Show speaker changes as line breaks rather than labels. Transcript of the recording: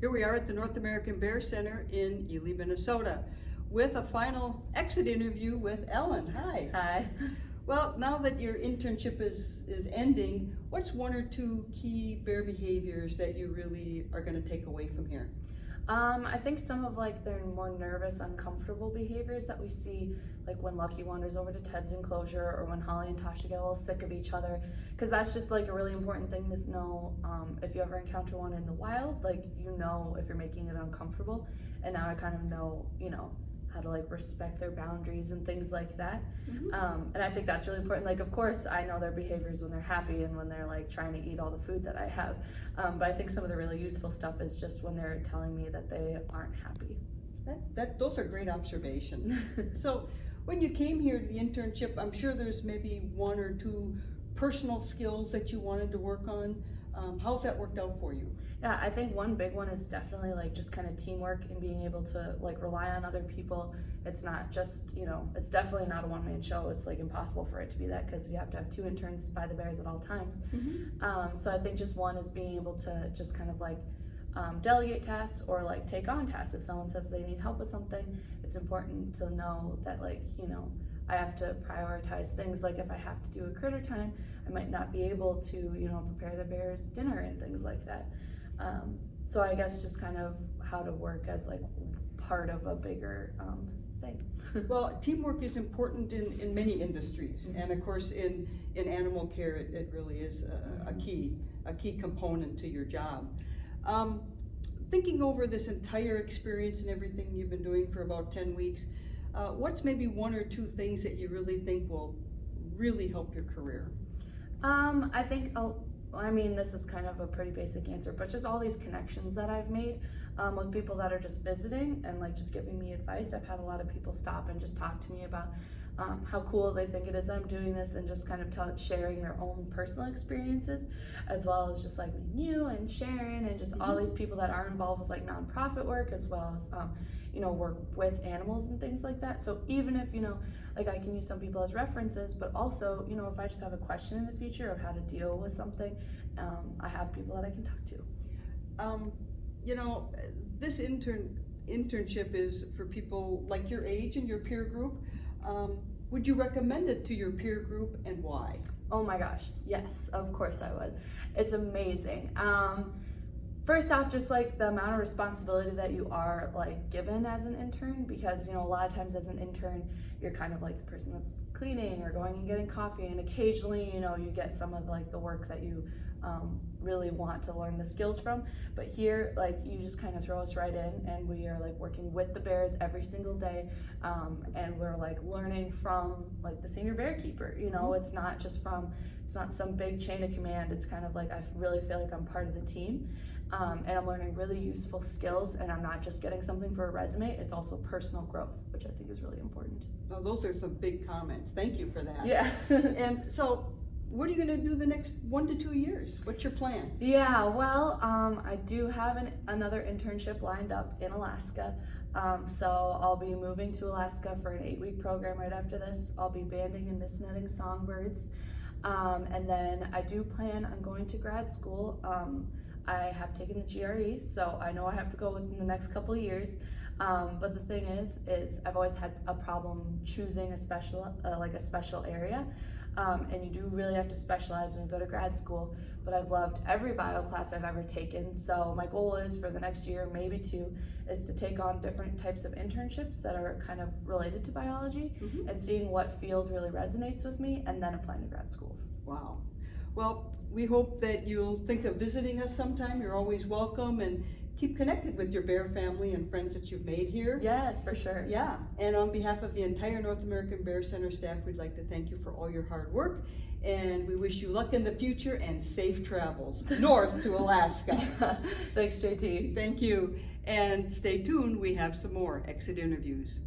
Here we are at the North American Bear Center in Ely, Minnesota, with a final exit interview with Ellen. Hi.
Hi.
Well, now that your internship is ending, what's one or two key bear behaviors that you really are going to take away from here?
I think some of their more nervous, uncomfortable behaviors that we see, like when Lucky wanders over to Ted's enclosure, or when Holly and Tasha get a little sick of each other, because that's just a really important thing to know. If you ever encounter one in the wild, you know if you're making it uncomfortable, and now I kind of know, how to respect their boundaries and things like that.
Mm-hmm.
And I think that's really important. Of course, I know their behaviors when they're happy and when they're trying to eat all the food that I have. But I think some of the really useful stuff is just when they're telling me that they aren't happy.
Those are great observations. So when you came here to the internship, I'm sure there's maybe one or two personal skills that you wanted to work on. How's that worked out for you?
Yeah, I think one big one is definitely just kind of teamwork and being able to rely on other people. It's not just, it's definitely not a one-man show. It's impossible for it to be that, because you have to have two interns by the bears at all times.
Mm-hmm.
So I think just one is being able to just kind of delegate tasks, or take on tasks. If someone says they need help with something, it's important to know that I have to prioritize things. If I have to do a critter time, I might not be able to prepare the bears dinner and things like that. So I guess just kind of how to work as part of a bigger thing.
Well, teamwork is important in many industries,
Mm-hmm.
and of course in animal care it really is a key component to your job. Thinking over this entire experience and everything you've been doing for about 10 weeks, what's maybe one or two things that you really think will really help your career?
I think this is kind of a pretty basic answer, but just all these connections that I've made with people that are just visiting and just giving me advice. I've had a lot of people stop and just talk to me about how cool they think it is that I'm doing this, and just kind of sharing their own personal experiences, as well as just meeting you and Sharon and just all these people that are involved with nonprofit work, as well as work with animals and things like that. So even if I can use some people as references, but also if I just have a question in the future of how to deal with something, I have people that I can talk to.
This internship is for people like your age and your peer group. Would you recommend it to your peer group, and why?
Oh my gosh, yes, of course I would. It's amazing. First off, just the amount of responsibility that you are given as an intern, because a lot of times as an intern you're kind of the person that's cleaning or going and getting coffee, and occasionally you get some of the work that you really want to learn the skills from. But here you just kind of throw us right in, and we are working with the bears every single day, and we're learning from the senior bear keeper. It's not just it's not some big chain of command. It's kind of I really feel like I'm part of the team. And I'm learning really useful skills, and I'm not just getting something for a resume, it's also personal growth, which I think is really important.
Oh, those are some big comments. Thank you for that.
Yeah.
And so, what are you going to do the next 1 to 2 years? What's your plans?
Yeah, well, I do have another internship lined up in Alaska. So I'll be moving to Alaska for an 8-week program right after this. I'll be banding and misnetting songbirds. And then I do plan on going to grad school. I have taken the GRE, so I know I have to go within the next couple of years. But the thing is I've always had a problem choosing a special area. And you do really have to specialize when you go to grad school. But I've loved every bio class I've ever taken. So my goal is for the next year, maybe 2, is to take on different types of internships that are kind of related to biology, and seeing what field really resonates with me, and then applying to grad schools.
Wow. Well, we hope that you'll think of visiting us sometime. You're always welcome, and keep connected with your bear family and friends that you've made here.
Yes, for sure.
Yeah, and on behalf of the entire North American Bear Center staff, we'd like to thank you for all your hard work, and we wish you luck in the future and safe travels north to Alaska.
Yeah. Thanks, JT.
Thank you, and stay tuned. We have some more exit interviews.